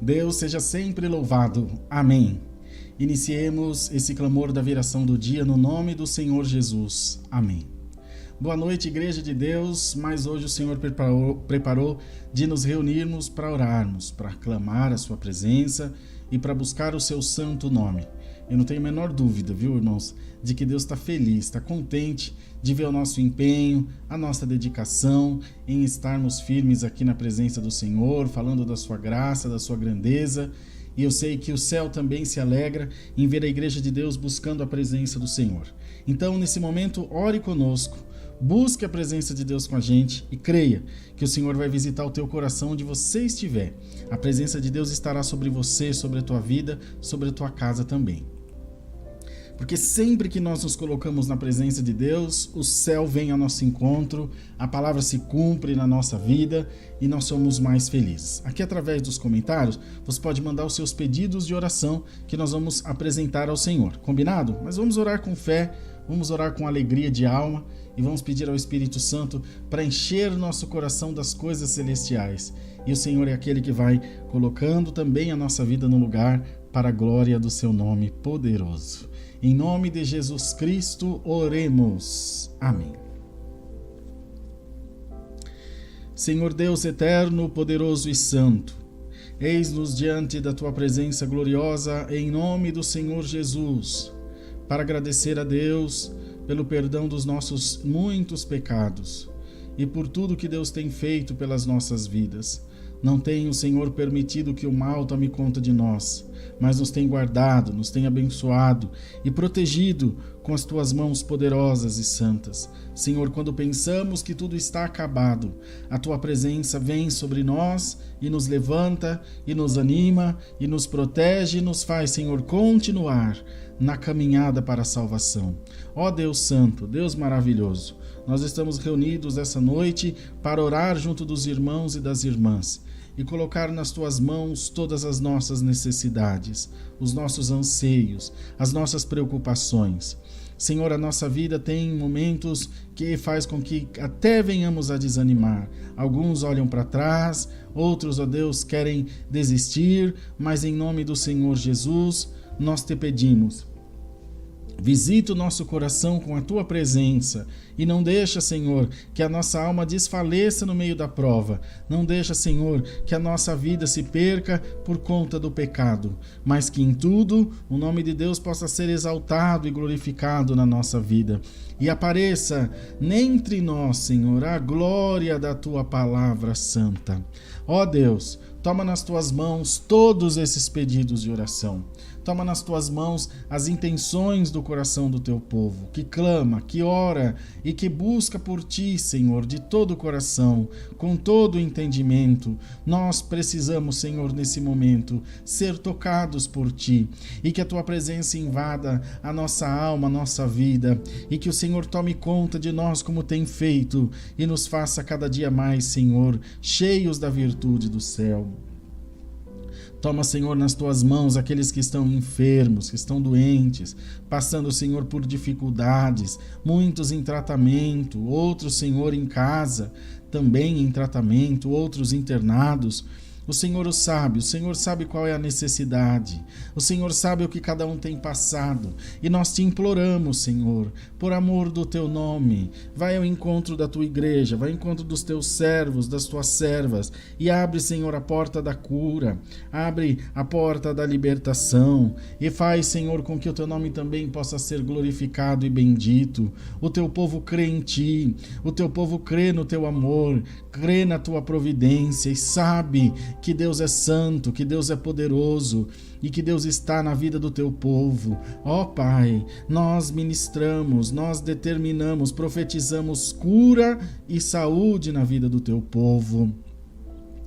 Deus seja sempre louvado. Amém. Iniciemos esse clamor da viração do dia no nome do Senhor Jesus. Amém. Boa noite, Igreja de Deus, mas hoje o Senhor preparou de nos reunirmos para orarmos, para clamar a sua presença e para buscar o seu santo nome. Eu não tenho a menor dúvida, viu, irmãos, de que Deus está feliz, está contente de ver o nosso empenho, a nossa dedicação em estarmos firmes aqui na presença do Senhor, falando da sua graça, da sua grandeza. E eu sei que o céu também se alegra em ver a Igreja de Deus buscando a presença do Senhor. Então, nesse momento, ore conosco, busque a presença de Deus com a gente e creia que o Senhor vai visitar o teu coração onde você estiver. A presença de Deus estará sobre você, sobre a tua vida, sobre a tua casa também. Porque sempre que nós nos colocamos na presença de Deus, o céu vem ao nosso encontro, a palavra se cumpre na nossa vida e nós somos mais felizes. Aqui através dos comentários, você pode mandar os seus pedidos de oração que nós vamos apresentar ao Senhor. Combinado? Mas vamos orar com fé, vamos orar com alegria de alma e vamos pedir ao Espírito Santo para encher nosso coração das coisas celestiais. E o Senhor é aquele que vai colocando também a nossa vida no lugar para a glória do seu nome poderoso. Em nome de Jesus Cristo, oremos. Amém. Senhor Deus eterno, poderoso e santo, eis-nos diante da tua presença gloriosa em nome do Senhor Jesus, para agradecer a Deus pelo perdão dos nossos muitos pecados e por tudo que Deus tem feito pelas nossas vidas. Não tem o Senhor permitido que o mal tome conta de nós, mas nos tem guardado, nos tem abençoado e protegido com as tuas mãos poderosas e santas. Senhor, quando pensamos que tudo está acabado, a tua presença vem sobre nós e nos levanta e nos anima e nos protege e nos faz, Senhor, continuar na caminhada para a salvação. Ó Deus Santo, Deus maravilhoso, nós estamos reunidos essa noite para orar junto dos irmãos e das irmãs. e colocar nas tuas mãos todas as nossas necessidades, os nossos anseios, as nossas preocupações. Senhor, a nossa vida tem momentos que faz com que até venhamos a desanimar. Alguns olham para trás, outros, ó Deus, querem desistir, mas em nome do Senhor Jesus, nós te pedimos. Visita o nosso coração com a tua presença e não deixa, Senhor, que a nossa alma desfaleça no meio da prova. Não deixa, Senhor, que a nossa vida se perca por conta do pecado, mas que em tudo o nome de Deus possa ser exaltado e glorificado na nossa vida. E apareça entre nós, Senhor, a glória da tua palavra santa. Ó Deus, toma nas tuas mãos todos esses pedidos de oração. Toma nas tuas mãos as intenções do coração do teu povo, que clama, que ora e que busca por ti, Senhor, de todo o coração, com todo o entendimento. Nós precisamos, Senhor, nesse momento, ser tocados por ti e que a tua presença invada a nossa alma, a nossa vida e que o Senhor tome conta de nós como tem feito e nos faça cada dia mais, Senhor, cheios da virtude do céu. Toma, Senhor, nas tuas mãos aqueles que estão enfermos, que estão doentes, passando, Senhor, por dificuldades, muitos em tratamento, outros, Senhor, em casa, também em tratamento, outros internados. O Senhor sabe qual é a necessidade, o Senhor sabe o que cada um tem passado e nós te imploramos, Senhor, por amor do teu nome, vai ao encontro da tua igreja, vai ao encontro dos teus servos, das tuas servas e abre, Senhor, a porta da cura, abre a porta da libertação e faz, Senhor, com que o teu nome também possa ser glorificado e bendito. O teu povo crê em ti, o teu povo crê no teu amor, crê na tua providência e sabe que Deus é santo, que Deus é poderoso e que Deus está na vida do teu povo. Ó Pai, nós ministramos, nós determinamos, profetizamos cura e saúde na vida do teu povo.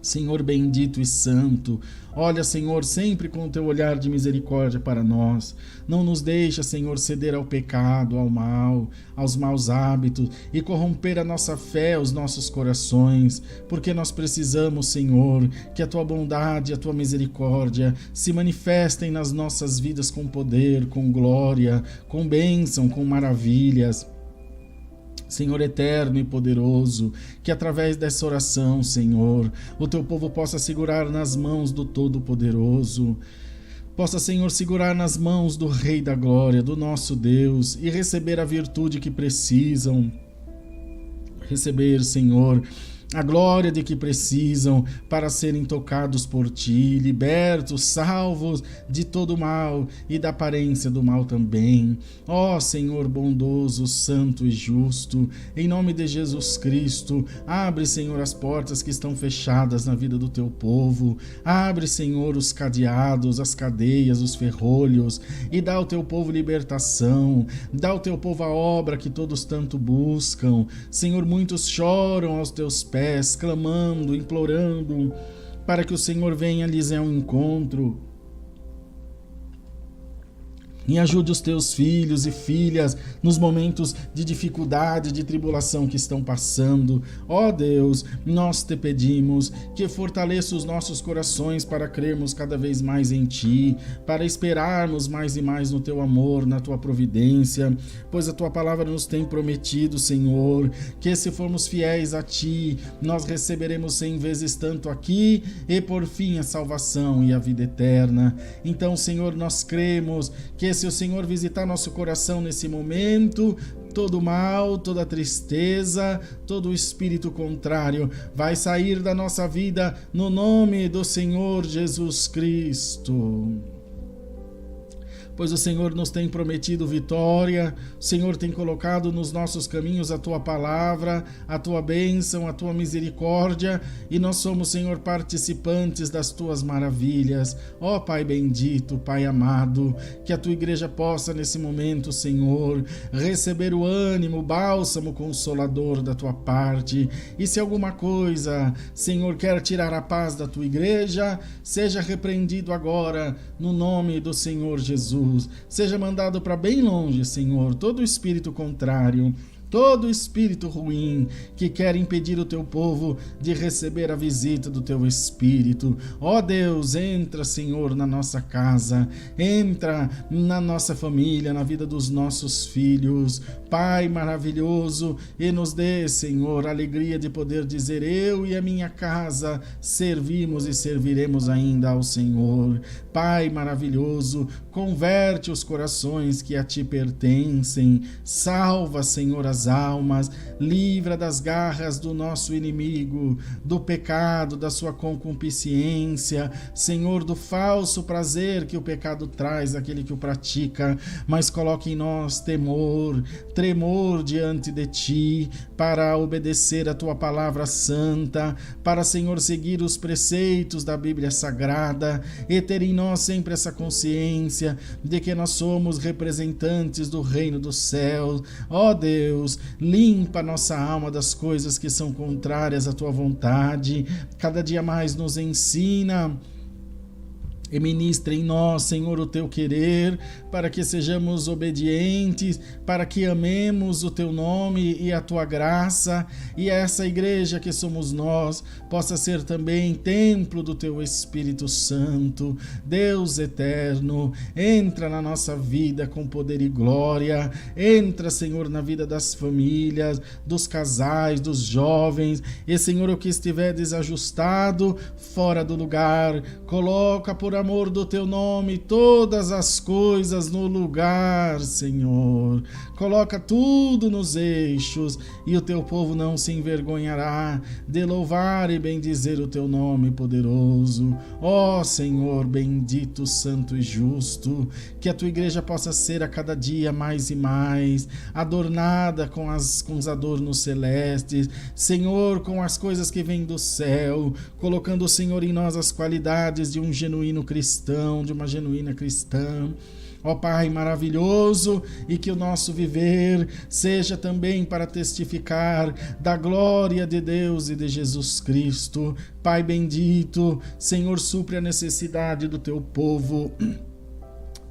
Senhor bendito e santo, olha, Senhor, sempre com o teu olhar de misericórdia para nós. Não nos deixa, Senhor, ceder ao pecado, ao mal, aos maus hábitos e corromper a nossa fé, os nossos corações, porque nós precisamos, Senhor, que a tua bondade, a tua misericórdia se manifestem nas nossas vidas com poder, com glória, com bênção, com maravilhas. Senhor eterno e poderoso, que através dessa oração, Senhor, o teu povo possa segurar nas mãos do Todo-Poderoso, possa, Senhor, segurar nas mãos do Rei da Glória, do nosso Deus, e receber a virtude que precisam, receber, Senhor, a glória de que precisam para serem tocados por ti, libertos, salvos de todo mal e da aparência do mal também. Ó Senhor bondoso, santo e justo, em nome de Jesus Cristo, abre, Senhor, as portas que estão fechadas na vida do teu povo, abre, Senhor, os cadeados, as cadeias, os ferrolhos e dá ao teu povo libertação, dá ao teu povo a obra que todos tanto buscam. Senhor, muitos choram aos teus pés, clamando, implorando, para que o Senhor venha lhes ao encontro e ajude os teus filhos e filhas nos momentos de dificuldade, de tribulação que estão passando. Ó Deus, nós te pedimos que fortaleça os nossos corações para crermos cada vez mais em ti, para esperarmos mais e mais no teu amor, na tua providência, pois a tua palavra nos tem prometido, Senhor, que se formos fiéis a ti, nós receberemos 100 vezes tanto aqui e por fim a salvação e a vida eterna. Então, Senhor, nós cremos que se o Senhor visitar nosso coração nesse momento, todo mal, toda tristeza, todo espírito contrário vai sair da nossa vida no nome do Senhor Jesus Cristo. Pois o Senhor nos tem prometido vitória, o Senhor tem colocado nos nossos caminhos a tua palavra, a tua bênção, a tua misericórdia, e nós somos, Senhor, participantes das tuas maravilhas. Ó Pai bendito, Pai amado, que a tua igreja possa nesse momento, Senhor, receber o ânimo, o bálsamo consolador da tua parte, e se alguma coisa, Senhor, quer tirar a paz da tua igreja, seja repreendido agora no nome do Senhor Jesus. Seja mandado para bem longe, Senhor, todo espírito contrário todo espírito ruim que quer impedir o teu povo de receber a visita do teu Espírito. Ó Deus, entra, Senhor, na nossa casa, entra na nossa família, na vida dos nossos filhos, Pai maravilhoso, e nos dê, Senhor, a alegria de poder dizer: eu e a minha casa servimos e serviremos ainda ao Senhor. Pai maravilhoso, converte os corações que a ti pertencem, salva, Senhor, as almas, livra das garras do nosso inimigo, do pecado, da sua concupiscência, Senhor, do falso prazer que o pecado traz àquele que o pratica, mas coloque em nós temor, tremor diante de ti, para obedecer a tua palavra santa, para, Senhor, seguir os preceitos da Bíblia Sagrada e ter em nós sempre essa consciência de que nós somos representantes do reino dos céus. Ó Deus, limpa nossa alma das coisas que são contrárias à tua vontade, cada dia mais nos ensina e ministra em nós, Senhor, o teu querer, para que sejamos obedientes, para que amemos o teu nome e a tua graça, e essa igreja que somos nós possa ser também templo do teu Espírito Santo. Deus eterno, entra na nossa vida com poder e glória, entra, Senhor, na vida das famílias, dos casais, dos jovens, e, Senhor, o que estiver desajustado, fora do lugar, coloca por amor do teu nome todas as coisas no lugar, Senhor. Coloca tudo nos eixos, e o teu povo não se envergonhará de louvar e bendizer o teu nome poderoso. Ó Senhor, bendito, santo e justo, que a tua igreja possa ser a cada dia mais e mais adornada com os adornos celestes, Senhor, com as coisas que vêm do céu, colocando, Senhor, em nós as qualidades de um genuíno cristão, de uma genuína cristã. Ó Pai maravilhoso, e que o nosso viver seja também para testificar da glória de Deus e de Jesus Cristo. Pai bendito, Senhor, supre a necessidade do teu povo.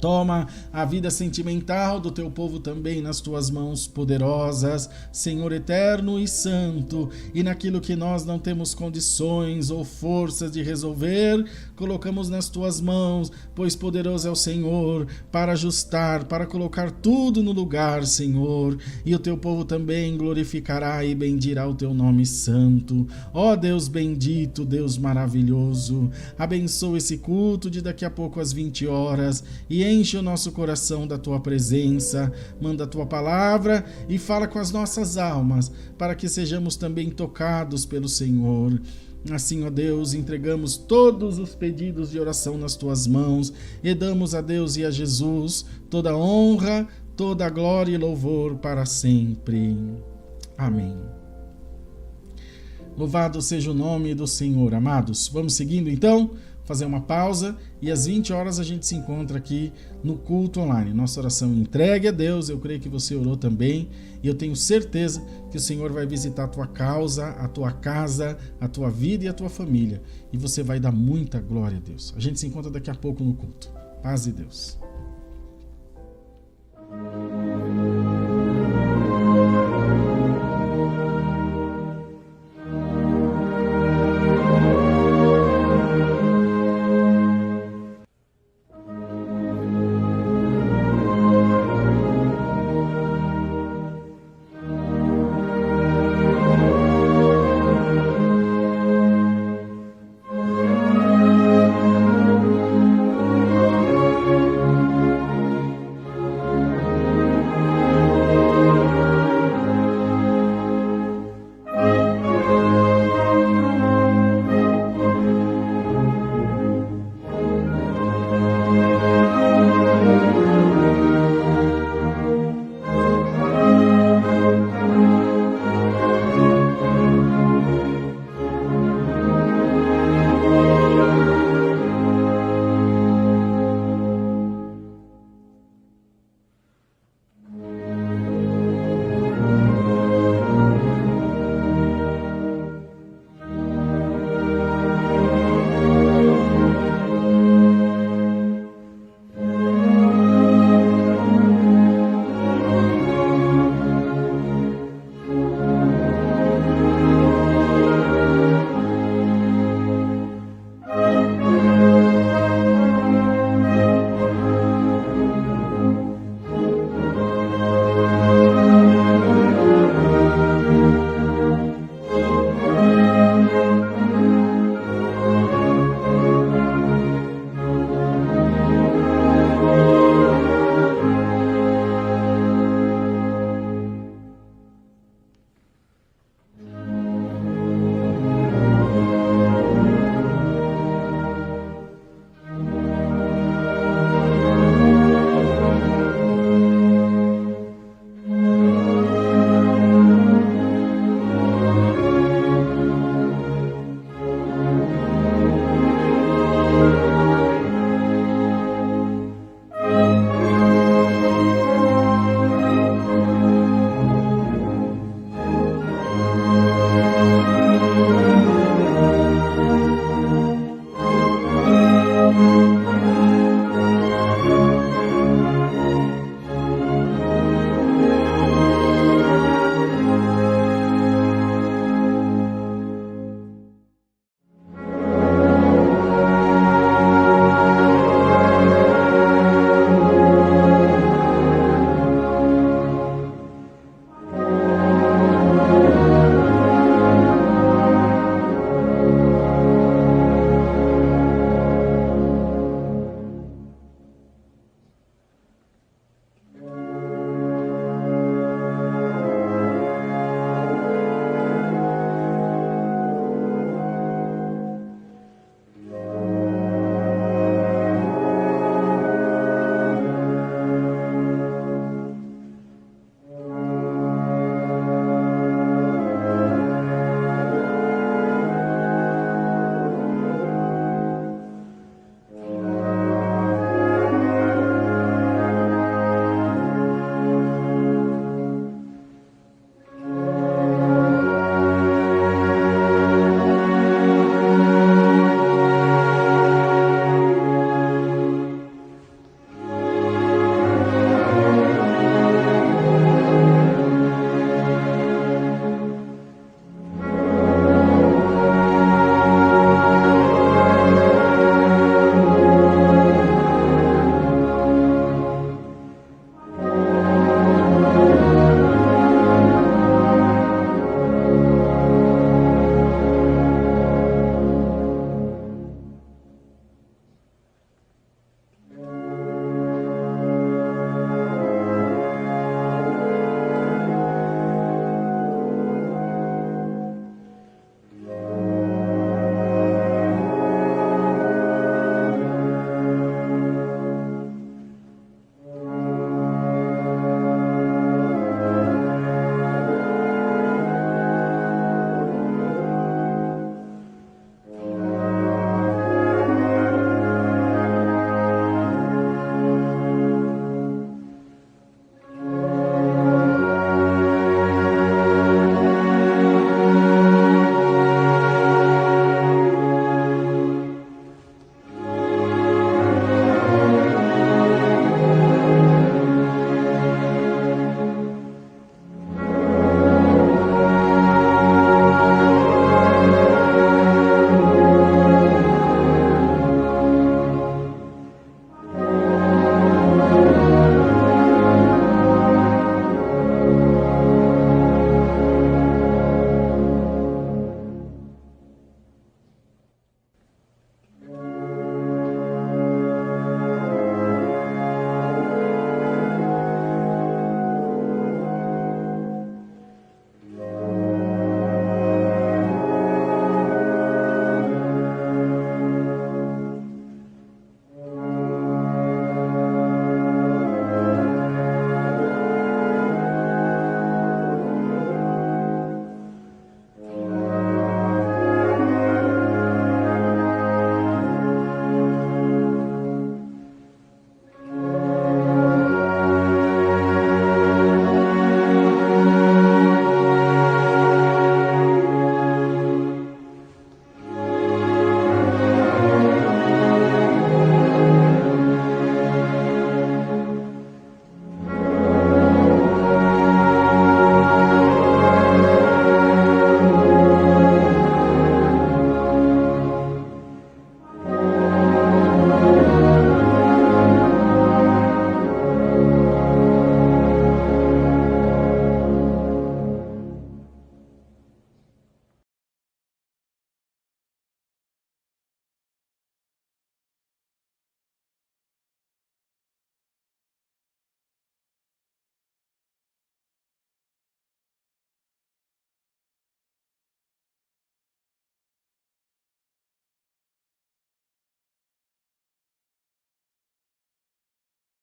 Toma a vida sentimental do teu povo também nas tuas mãos poderosas, Senhor eterno e santo, e naquilo que nós não temos condições ou forças de resolver, colocamos nas tuas mãos, pois poderoso é o Senhor para ajustar, para colocar tudo no lugar, Senhor, e o teu povo também glorificará e bendirá o teu nome santo. Ó Deus bendito, Deus maravilhoso, abençoa esse culto de daqui a pouco às 20 horas e enche o nosso coração da tua presença, manda a tua palavra e fala com as nossas almas, para que sejamos também tocados pelo Senhor. Assim, ó Deus, entregamos todos os pedidos de oração nas tuas mãos e damos a Deus e a Jesus toda a honra, toda a glória e louvor para sempre. Amém. Louvado seja o nome do Senhor, amados. Vamos seguindo então? Fazer uma pausa e às 20 horas a gente se encontra aqui no culto online. Nossa oração entregue a Deus, eu creio que você orou também e eu tenho certeza que o Senhor vai visitar a tua causa, a tua casa, a tua vida e a tua família, e você vai dar muita glória a Deus. A gente se encontra daqui a pouco no culto. Paz de Deus.